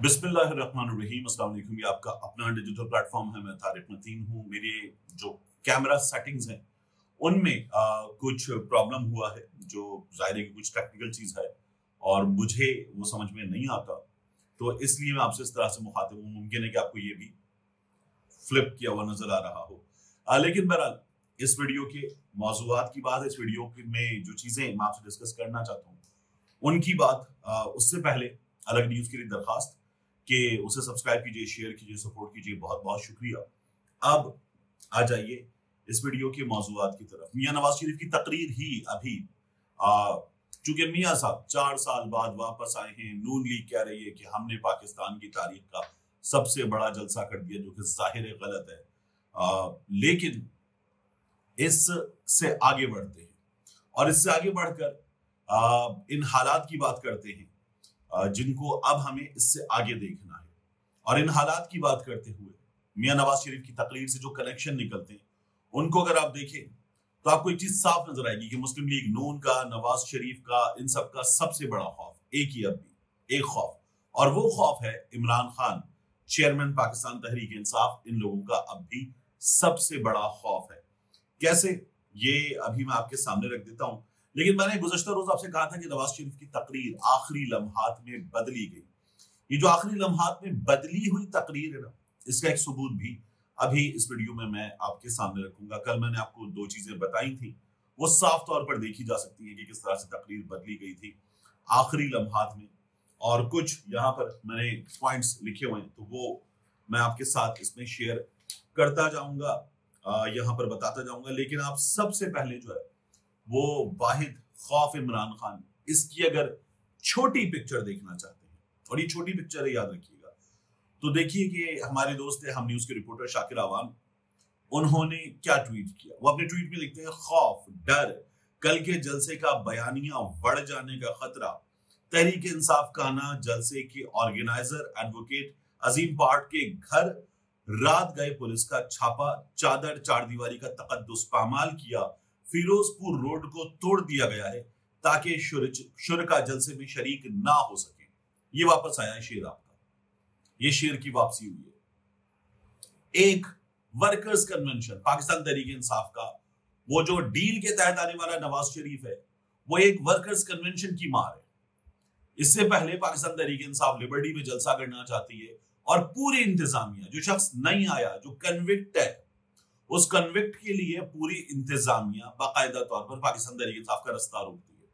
बिस्मिल्लाहिर्रहमानिर्रहीम। अस्सलाम वालेकुम। ये आपका अपना डिजिटल प्लेटफॉर्म है। मैं तारिक मतीन हूँ। मेरे जो कैमरा सेटिंग्स हैं उनमें कुछ प्रॉब्लम हुआ है, जो जाहिर है कि कुछ टेक्निकल चीज़ है और मुझे वो समझ में नहीं आता, तो इसलिए मैं आपसे इस तरह से मुखातिब हूँ। मुमकिन है कि आपको ये भी फ्लिप किया हुआ नजर आ रहा हो, लेकिन बहरहाल इस वीडियो के मौज़ूआत की बात, इस वीडियो में जो चीज़ें मैं आपसे डिस्कस करना चाहता हूँ उनकी बात, उससे पहले अलग न्यूज़ के लिए दरखास्त कि उसे सब्सक्राइब कीजिए, शेयर कीजिए, सपोर्ट कीजिए। बहुत बहुत शुक्रिया। अब आ जाइए इस वीडियो के मौज़ूआत की तरफ। मियां नवाज शरीफ की तकरीर ही अभी, चूंकि मियां साहब 4 साल बाद वापस आए हैं, नून लीग कह रही है कि हमने पाकिस्तान की तारीख का सबसे बड़ा जलसा कर दिया, जो कि जाहिर है गलत है। लेकिन इससे आगे बढ़ते हैं और इससे आगे बढ़कर इन हालात की बात करते हैं जिनको अब हमें इससे आगे देखना है। और इन हालात की बात करते हुए मियां नवाज शरीफ की तकरीर से जो कनेक्शन निकलते हैं उनको अगर आप देखें तो आपको एक चीज साफ नजर आएगी कि मुस्लिम लीग नून का, नवाज शरीफ का, इन सब का सबसे बड़ा खौफ एक ही, अब भी एक खौफ, और वो खौफ है इमरान खान, चेयरमैन पाकिस्तान तहरीक इंसाफ। इन लोगों का अब भी सबसे बड़ा खौफ है। कैसे, ये अभी मैं आपके सामने रख देता हूं। लेकिन मैंने गुज़श्ता रोज आपसे कहा था कि नवाज शरीफ की तकरीर आखिरी लम्हात में बदली गई। ये जो आखिरी लम्हात में बदली हुई तकरीर है ना, इसका एक सबूत भी अभी इस वीडियो में मैं आपके सामने रखूंगा। कल मैंने आपको 2 चीजें बताई थी, वो साफ तौर पर देखी जा सकती है कि किस तरह से तकरीर बदली गई थी आखिरी लम्हात में। और कुछ यहाँ पर मैंने पॉइंट्स लिखे हुए हैं, तो वो मैं आपके साथ इसमें शेयर करता जाऊंगा, यहाँ पर बताता जाऊंगा। लेकिन आप सबसे पहले जो है वो वाहिद खौफ इमरान खान, इसकी अगर छोटी पिक्चर देखना चाहते हैं, और ये छोटी पिक्चर है, याद रखिएगा, तो देखिए कि हमारे दोस्त है हम न्यूज के रिपोर्टर शाकिर आवान, उन्होंने क्या ट्वीट किया। वो अपने ट्वीट में लिखते हैं, खौफ, डर, कल के जलसे का बयानिया बढ़ जाने का खतरा, तहरीक इंसाफ का आना, जलसे के ऑर्गेनाइजर एडवोकेट अजीम पार्ट के घर रात गए पुलिस का छापा, चादर चारदीवारी का तकद्दुस पामाल किया, फिरोजपुर रोड को तोड़ दिया गया है ताकि शुरका जलसे में शरीक ना हो सके। ये वापस आया है शेर आपका, ये शेर की वापसी हुई है। एक वर्कर्स कन्वेंशन पाकिस्तान तहरीक इंसाफ का, वो जो डील के तहत आने वाला नवाज शरीफ है, वो एक वर्कर्स कन्वेंशन की मार है। इससे पहले पाकिस्तान तहरीक इंसाफ लिबर्टी में जलसा करना चाहती है और पूरी इंतजामिया, जो शख्स नहीं आया, जो कन्विक्ट है, उस कन्विक्ट के लिए पूरी इंतजामिया बाकायदा तौर पर पाकिस्तान तहरीक इंसाफ का रास्ता रोकती है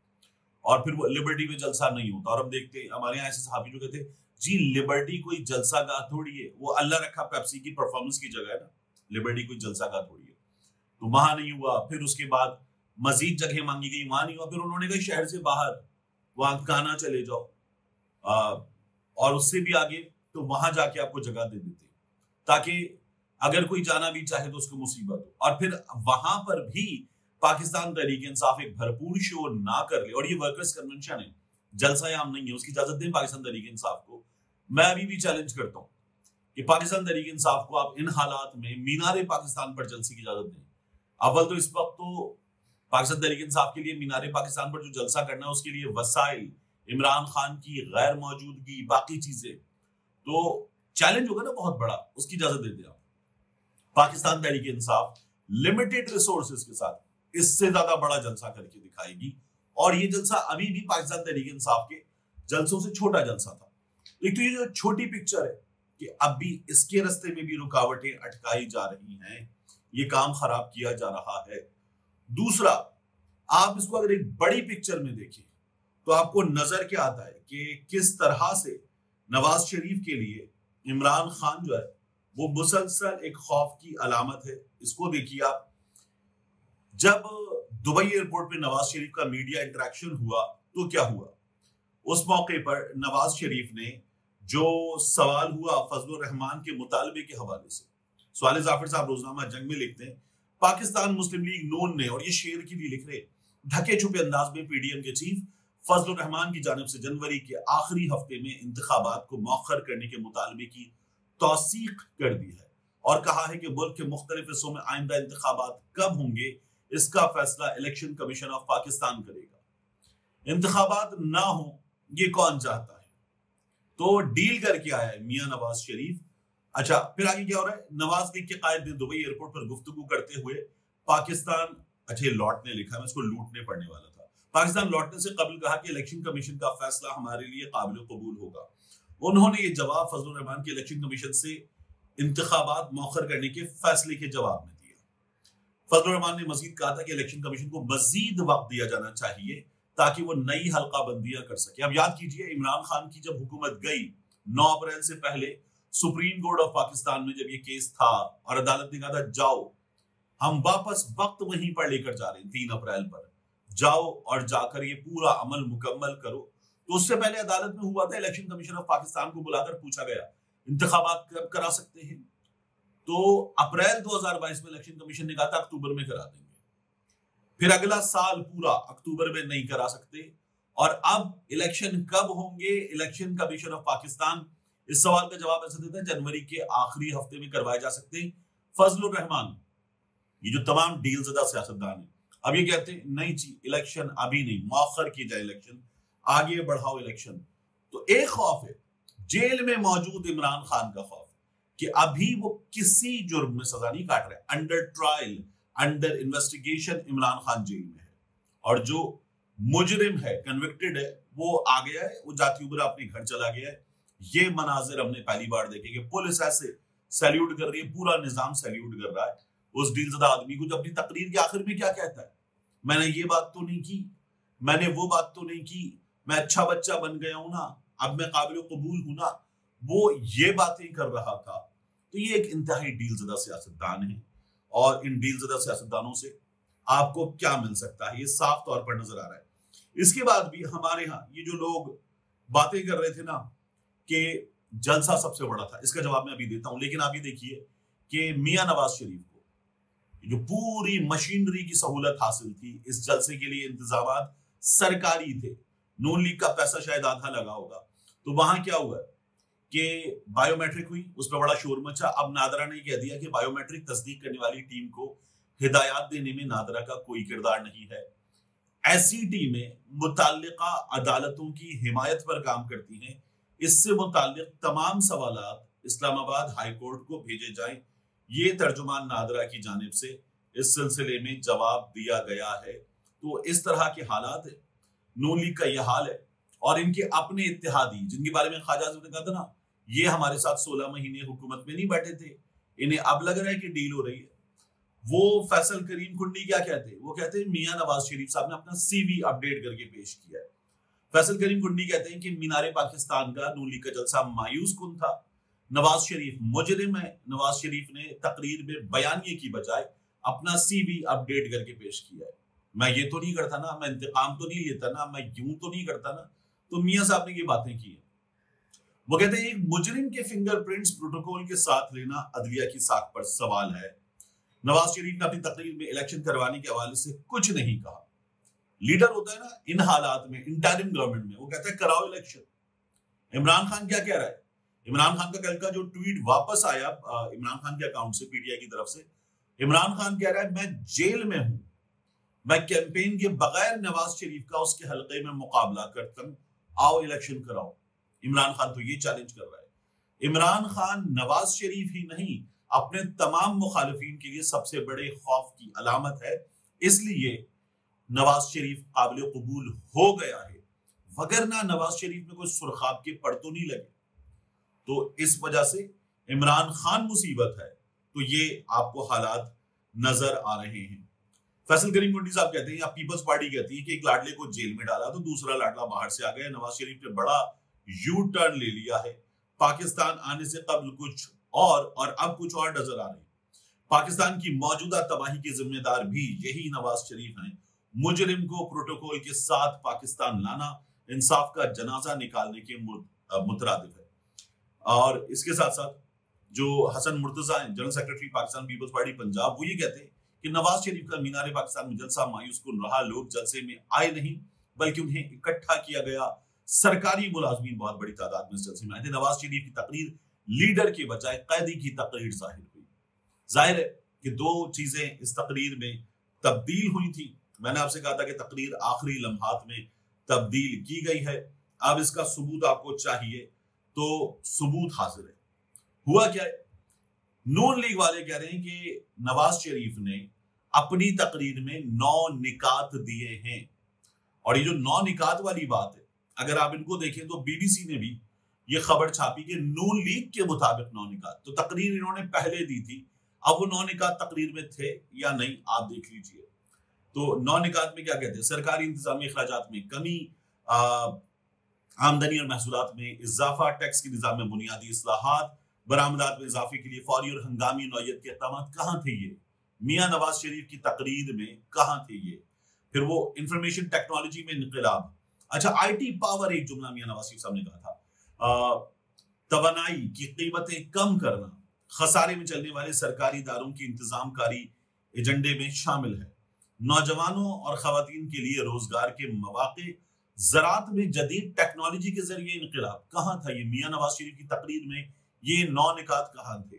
और फिर वो लिबर्टी में जलसा नहीं होता। और हम देखते हैं हमारे यहाँ ऐसे सहाबी जो कहते हैं, जी लिबर्टी कोई जलसा गाह थोड़ी है, वो अल्लाह रखा पेप्सी की परफॉर्मेंस की जगह है ना, लिबर्टी कोई जलसा गाह थोड़ी है। तो वहां नहीं हुआ, फिर उसके बाद मजीद जगह मांगी गई, वहां नहीं हुआ, फिर उन्होंने कहा शहर से बाहर, वहां गाना चले जाओ, और उससे भी आगे तो वहां जाके आपको जगह दे देते ताकि अगर कोई जाना भी चाहे तो उसको मुसीबत हो। और फिर वहां पर भी पाकिस्तान तहरीक इंसाफ एक भरपूर शो ना कर ले, और ये वर्कर्स कन्वेंशन है, जलसा आम नहीं है, उसकी इजाजत दें पाकिस्तान तहरीक इंसाफ को। मैं अभी भी चैलेंज करता हूं कि पाकिस्तान तहरीक इंसाफ को आप इन हालात में मीनारे पाकिस्तान पर जलसे की इजाजत दें। अव्वल तो इस वक्त तो पाकिस्तान तहरीक इंसाफ के लिए मीनारे पाकिस्तान पर जो जलसा करना है उसके लिए वसाइल, इमरान खान की गैर मौजूदगी, बाकी चीजें, तो चैलेंज होगा ना बहुत बड़ा, उसकी इजाजत दे दें आप। पाकिस्तान तहरीक इंसाफ लिमिटेड रिसोर्सेज के साथ इससे ज्यादा बड़ा जलसा करके दिखाएगी, और ये जलसा अभी भी पाकिस्तान तहरीक इंसाफ के जलसों से छोटा जलसा था। एक तो ये जो छोटी पिक्चर है कि अब भी इसके रास्ते में भी रुकावटें अटकाई जा रही हैं, ये काम खराब किया जा रहा है। दूसरा, आप इसको अगर एक बड़ी पिक्चर में देखें तो आपको नजर क्या आता है कि किस तरह से नवाज शरीफ के लिए इमरान खान जो है वो मुसलसल एक खौफ की अलामत है। इसको देखिए आप, जब दुबई एयरपोर्ट पे नवाज शरीफ का मीडिया इंटरेक्शन हुआ तो क्या हुआ, उस मौके पर नवाज शरीफ ने जो सवाल हुआ फजलुर रहमान के मुतालबे के हवाले से, सवाल जाफर साहब रोजनामा जंग में लिखते हैं, पाकिस्तान मुस्लिम लीग नून ने, और ये शेर की भी लिख रहे, ढके छुपे अंदाज में पीडीएम के चीफ फजलुर रहमान की जानिब से जनवरी के आखिरी हफ्ते में इंतखाबात को मौखर करने के मुतालबे की तौसीक कर दी है और कहा है कि मुल्क के मुख्तलिफ हिस्सों में आइंदा इंतखाबात कब होंगे इसका फैसला इलेक्शन कमीशन ऑफ पाकिस्तान करेगा। इंतखाबात ना हो ये कौन चाहता है? तो डील करके आया है मियां नवाज शरीफ। अच्छा, फिर आगे क्या हो रहा है? नवाज लीग के कायद ने दुबई एयरपोर्ट पर गुफ्तगू करते हुए पाकिस्तान, अच्छा ये लौटने लिखा है, मैं इसको लूटने पड़ने वाला था। पाकिस्तान लौटने से कबल कहा कि इलेक्शन कमीशन का फैसला हमारे लिए काबिल कबूल होगा। उन्होंने ये जवाब फजलुर रहमान के इलेक्शन कमीशन से इंतखाबात मौखर करने के फैसले के जवाब में दिया। फजलुर रहमान ने मजीद कहा था कि इलेक्शन कमीशन को मजीद वक्त दिया जाना चाहिए ताकि वो नई हल्का बंदियां कर सके। अब याद कीजिए, इमरान खान की जब हुकूमत गई 9 अप्रैल से पहले सुप्रीम कोर्ट ऑफ पाकिस्तान में जब ये केस था और अदालत ने कहा था जाओ, हम वापस वक्त वहीं पर लेकर जा रहे हैं 3 अप्रैल पर, जाओ और जाकर ये पूरा अमल मुकम्मल करो। तो उससे पहले अदालत में हुआ था, इलेक्शन कमीशन ऑफ पाकिस्तान को बुलाकर पूछा गया इंतखाबात कब करा सकते हैं, तो अप्रैल 2022 में इलेक्शन कमीशन ने कहा था अक्टूबर में करा देंगे। फिर अगला साल पूरा अक्टूबर में नहीं करा सकते, और अब इलेक्शन कब होंगे? इलेक्शन कमीशन ऑफ पाकिस्तान इस सवाल का जवाब ऐसा देता है जनवरी के आखिरी हफ्ते में करवाए जा सकते हैं। फजलुर रहमान, ये जो तमाम डील ज़दा सियासतदान है, अब ये कहते हैं नहीं जी इलेक्शन अभी नहीं, मौखर की जाए इलेक्शन, आगे बढ़ाओ इलेक्शन। तो एक खौफ है जेल में मौजूद इमरान खान का खौफ कि अभी वो किसी जुर्म में सजा नहीं काट रहे, under trial, under investigation Imran Khan jail में है, और जो मुजरिम है, कन्विक्टेड है, वो आ गया है, वो जाती उबरा अपने घर चला गया है। ये मनाजिर हमने पहली बार देखे कि पुलिस ऐसे सैल्यूट कर रही है, पूरा निजाम सैल्यूट कर रहा है उस डीलज़दा आदमी को जो अपनी तकरीर के आखिर में क्या कहता है, मैंने ये बात तो नहीं की, मैंने वो बात तो नहीं की, मैं अच्छा बच्चा बन गया हूं ना, अब मैं काबिल कबूल हूं ना, वो ये बातें कर रहा था। तो ये एक इंतहाई डीलज़दा सियासतदान है, और इन डीलज़दा सियासतदानों से आपको क्या मिल सकता है ये साफ तौर पर नजर आ रहा है। इसके बाद भी हमारे यहाँ ये जो लोग बातें कर रहे थे ना कि जलसा सबसे बड़ा था, इसका जवाब मैं अभी देता हूं, लेकिन आप ये देखिए कि मियां नवाज शरीफ को जो पूरी मशीनरी की सहूलत हासिल थी, इस जलसे के लिए इंतजाम सरकारी थे, नून लीग का पैसा शायद आधा लगा होगा, तो वहां क्या हुआ कि बायोमेट्रिक हुई, उस पर बड़ा शोर मचा। अब नादरा ने कह दिया कि बायोमेट्रिक तस्दीक करने वाली टीम को हिदायत देने में नादरा का कोई किरदार नहीं है। ऐसी टीमें मुताल्लिका अदालतों की हिमायत पर काम करती हैं, इससे मुताल्लिक तमाम सवालात इस्लामाबाद हाई कोर्ट को भेजे जाएं, ये तर्जुमान नादरा की जानिब से इस सिलसिले में जवाब दिया गया है। तो इस तरह के हालात है, नून लीग का यह हाल है, और इनके अपने इत्तेहादी जिनके बारे में ख्वाजा आज़म ने कहा था ना, ये हमारे साथ 16 महीने हुकूमत में नहीं बैठे थे, इन्हें अब लग रहा है कि डील हो रही है। वो फैसल करीम कुंडी क्या कहते हैं? वो कहते हैं मियां नवाज शरीफ साहब ने अपना सीवी अपडेट करके पेश किया है। फैसल करीम कुंडी कहते हैं कि मीनारे पाकिस्तान का नून लीग का जलसा मायूस कुन था, नवाज शरीफ मुजरिम है, नवाज शरीफ ने तकरीर में बयानिए की बजाय अपना सीवी अपडेट करके पेश किया है। मैं ये तो नहीं करता ना, मैं इंतकाम तो नहीं लेता ना, मैं यूं तो नहीं करता ना। तो मियां साहब ने ये बातें की है। वो कहते हैं एक मुजरिम के फिंगरप्रिंट्स प्रोटोकॉल के साथ लेना अदलिया की साख पर सवाल है। नवाज शरीफ ने अपनी तकरीर में इलेक्शन करवाने के हवाले से कुछ नहीं कहा। लीडर होता है ना इन हालात में, इंटरिम गवर्नमेंट में, वो कहता है कराओ इलेक्शन। इमरान खान क्या कह रहा है? इमरान खान का कल का जो ट्वीट वापस आया इमरान खान के अकाउंट से, पीटीआई की तरफ से, इमरान खान कह रहा है मैं जेल में हूं, मैं कैंपेन के बगैर नवाज शरीफ का उसके हल्के में मुकाबला करता हूं, आओ इलेक्शन कराओ। इमरान खान तो ये चैलेंज कर रहा है। इमरान खान नवाज शरीफ ही नहीं, अपने तमाम मुखालिफिन के लिए सबसे बड़े खौफ की अलामत है, इसलिए नवाज शरीफ काबिल कबूल हो गया है, वगरना नवाज शरीफ में कोई सुरखाब के पड़ तो नहीं लगे। तो इस वजह से इमरान खान मुसीबत है। तो ये आपको हालात नजर आ रहे हैं। फैसल करीम कुंडी साहब कहते हैं, या पीपल्स पार्टी कहती है कि एक लाडले को जेल में डाला तो दूसरा लाडला बाहर से आ गया। नवाज शरीफ ने बड़ा यू टर्न ले लिया है। पाकिस्तान आने से कबल कुछ और अब कुछ और नजर आ रही है। पाकिस्तान की मौजूदा तबाही के जिम्मेदार भी यही नवाज शरीफ हैं। मुजरिम को प्रोटोकॉल के साथ पाकिस्तान लाना इंसाफ का जनाजा निकालने के मुतरादिफ है। और इसके साथ साथ जो हसन मुर्तजा हैं, जनरल सेक्रेटरी पाकिस्तान पीपल्स पार्टी पंजाब, वो ये कहते हैं कि नवाज शरीफ का मीनारे पाकिस्तान में जलसा मायूस कुन रहा। लोग जलसे में आए नहीं बल्कि उन्हें इकट्ठा किया गया। सरकारी मुलाजमीन बहुत बड़ी तादाद में इस जलसे में आए थे। नवाज शरीफ की तकरीर लीडर के बजाय कैदी की तकरीर जाहिर हुई। जाहिर है कि दो चीजें इस तकरीर में तब्दील हुई थी। मैंने आपसे कहा था कि तकरीर आखिरी लम्हात में तब्दील की गई है। अब इसका सबूत आपको चाहिए। तो सबूत हाजिर है। हुआ क्या है, नून लीग वाले कह रहे हैं कि नवाज शरीफ ने अपनी तकरीर में 9 निकात दिए हैं। और ये जो 9 निकात वाली बात है, अगर आप इनको देखें तो बीबीसी ने भी ये खबर छापी कि नून लीग के मुताबिक 9 निकात, तो तकरीर इन्होंने पहले दी थी, अब वो 9 निकात तकरीर में थे या नहीं आप देख लीजिए। तो 9 निकात में क्या कहते हैं, सरकारी इंतजामी अखराजात में कमी, आमदनी और महसूलात में इजाफा, टैक्स के निजाम में बुनियादी इस्लाहात, बरामदात में इजाफे के लिए फौरी और हंगामी नौयत के इक़दाम कहाँ थे ये मियां नवाज शरीफ की तकरीर में, कहाँ थे ये। फिर वो इंफॉर्मेशन टेक्नोलॉजी में इनकलाब, अच्छा आईटी पावर, एक जुमला मियां नवाज शरीफ साहब ने कहा था, तवानाई की कीमतें कम करना खसारे में चलने वाले सरकारी इदारों की इंतजामकारी एजेंडे में शामिल है। नौजवानों और खवातीन के लिए रोजगार के मौके, ज़राअत में जदीद टेक्नोलॉजी के जरिए इनकलाब, कहाँ था ये मियां नवाज शरीफ की तकरीर में, ये 9 निकात कहाँ थे।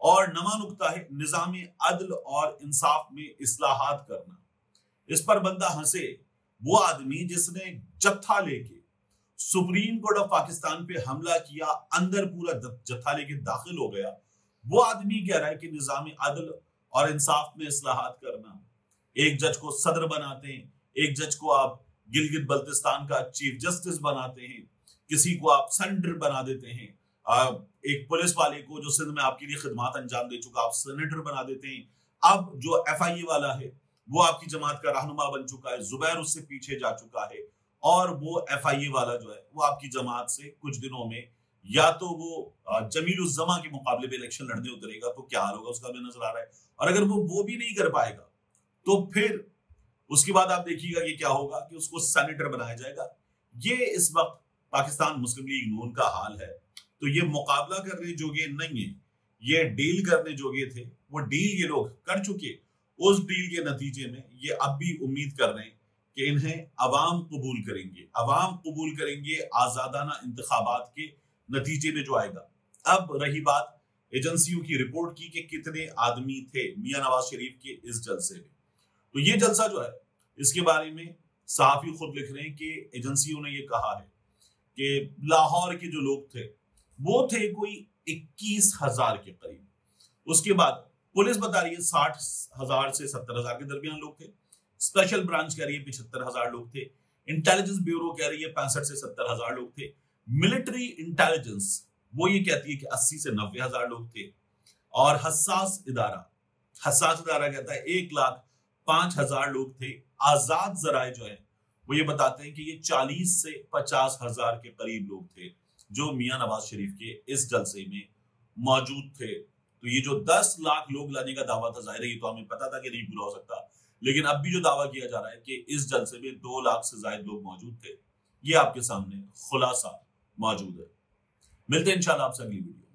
और नमा नुक्ता है निज़ाम अदल और इंसाफ में इस्लाहात करना। इस पर बंदा हंसे, वो आदमी जिसने जत्था लेके सुप्रीम कोर्ट ऑफ पाकिस्तान पे हमला किया, अंदर पूरा जत्था लेके दाखिल हो गया, वो आदमी कह रहा है कि निज़ाम अदल और इंसाफ में इस्लाहात करना। एक जज को सदर बनाते हैं, एक जज को आप गिलगित बल्तिस्तान का चीफ जस्टिस बनाते हैं, किसी को आप सेनेटर बना देते हैं, एक पुलिस वाले को जो सिंध में आपके लिए खिदमात अंजाम दे चुका आप सेनेटर बना देते हैं। अब जो FIA वाला है वो आपकी जमात का रहनुमा बन चुका है, जुबैर उससे पीछे जा चुका है, और वो FIA वाला जो है वो आपकी जमात से कुछ दिनों में या तो वो जमील उस जमा के मुकाबले में इलेक्शन लड़ने उतरेगा, तो क्या हाल होगा उसका भी नजर आ रहा है। और अगर वो भी नहीं कर पाएगा तो फिर उसके बाद आप देखिएगा कि क्या होगा कि उसको सेनेटर बनाया जाएगा। ये इस वक्त पाकिस्तान मुस्लिम लीग नून का हाल है। तो ये मुकाबला करने जोगे नहीं है, ये डील करने जोगे थे, वो डील ये लोग कर चुके। उस डील के नतीजे में ये अब भी उम्मीद कर रहे हैं कि इन्हें अवाम कबूल करेंगे, अवाम कबूल करेंगे आजादाना इंतखाबात के नतीजे में जो आएगा। अब रही बात एजेंसियों की रिपोर्ट की कि कितने आदमी थे मियां नवाज शरीफ के इस जलसे में, तो ये जलसा जो है इसके बारे में सहाफी खुद लिख रहे हैं कि एजेंसियों ने ये कहा है कि लाहौर के जो लोग थे वो थे कोई 21,000 के करीब। उसके बाद पुलिस बता रही है 60,000 से 70,000 के दरमियान लोग थे, स्पेशल ब्रांच कह रही है 75,000 लोग थे, इंटेलिजेंस ब्यूरो कह रही है 65 से 70,000 लोग थे, मिलिट्री इंटेलिजेंस वो ये कहती है कि 80 से 90,000 लोग थे, और हसास इदारा कहता है 1,05,000 लोग थे। आजाद जराए जो है वो ये बताते हैं कि ये 40 से 50,000 के करीब लोग थे जो मियां नवाज शरीफ के इस जलसे में मौजूद थे। तो ये जो 10 लाख लोग लाने का दावा था, जाहिर है ये तो हमें पता था कि नहीं पूरा हो सकता, लेकिन अब भी जो दावा किया जा रहा है कि इस जलसे में 2 लाख से ज्यादा लोग मौजूद थे, ये आपके सामने खुलासा मौजूद है। मिलते हैं इंशाल्लाह आपसे अगली वीडियो में।